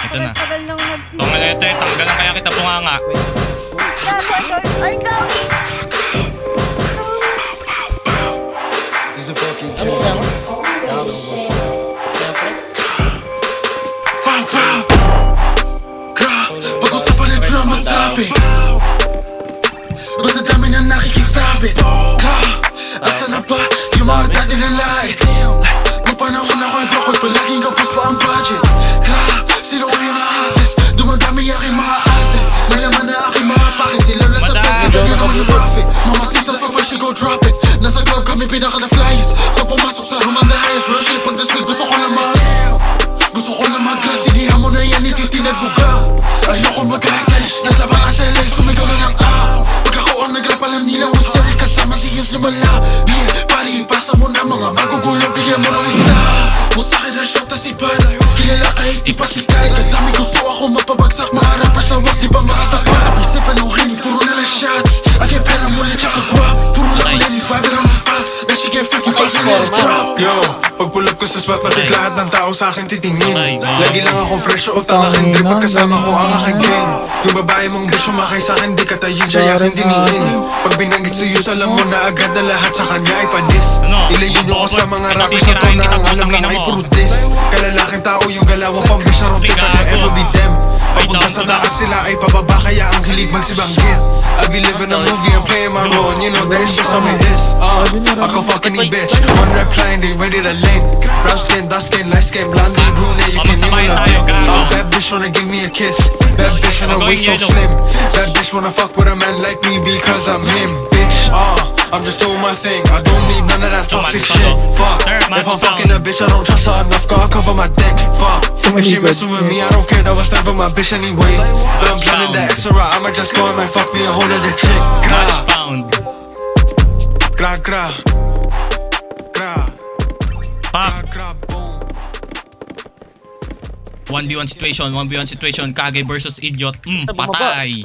Ito na. Tagal nang nagsimula. Tungal ito eh. Tanggalan kaya kita bunganga. Ay, gawi! He's a fucking kid. Y'all know what's up. Pag-usapan ng drama topic. Ba't ang dami na nakikisabi? Asa na ba yung mga dati na light? Nung panahon ako ay brokol, palaging kapos pa ang budget. Sino kayo na-hattest? Dumadami aking mga assets. May laman na aking mga packets. Sila na sa best, kadali naman yung profit. Mamasita sa fashion, go drop it. Nasa club kami pinaka na flyers. Pag pumasok sa room ang the highest rush it. Pag nasweet gusto ko na gusto ko na mag-grass. Inihan mo na yan, ititinad mo ka. Ayoko mag-high-cash. Natabaan sa LA, sumigaw na ng pag ako ang nag-rap, alam nila Wistery kasama si Hughes na malabi. Pari, pasa mo na mga magugulo. Bigyan mo ng isa. Musakit na shot na si Bad. Kilala kahit di pa sikat. Kadami gusto ako mapabagsak. Mga rappers na wag di pa makatapat. Isipan ng rini, puro na lang shots. Agay pera muli tsaka guwap. Puro lang Lenny Fiverr on the spot. Then she get freaky pa sa little drop. Yo, pag pull up ko sa spot, bakit lahat ng tao sa akin titingin? Lagi lang akong fresh o tanakin trip at kasama ko ang aking gang. Yung babae mong bisyo makay sa akin, di katayin siya yakin diniin. Pag binanggit sa iyo, alam mo na agad na lahat sa kanya ay panis. Ilayin nyo ko sa mga rappers na to na ang alam lang ay puro diss. Kalalaking tao yung galawang pambisya ron, di kaya ever be them. Papunta sa taas sila ay pababa, kaya ang hilig magsibanggit. I be living a movie and playing my role, you know that's just how it is. Ako fucking ni bitch, one rap client, they ready to link. Brown skin, dark skin, light skin, blondie, brunette, you can name it a thing. Bad bitch wanna give me a kiss, bad bitch wanna waist so slim. Bad bitch wanna fuck with a man like me because I'm him, bitch. I'm just doing my thing, I don't need none of that toxic shit. Fuck, if I'm fucking a bitch, I don't trust her enough, gotta cover my dick. Fuck, if she messing with me, I don't care, that was never my bitch anyway. I'm planning the extra, I'ma just go and might fuck me a whole other chick. Match pound. Gra, gra, gra, Pop. gra, boom. 1v1 situation, 1v1 situation. Kage versus Idiot. Patay.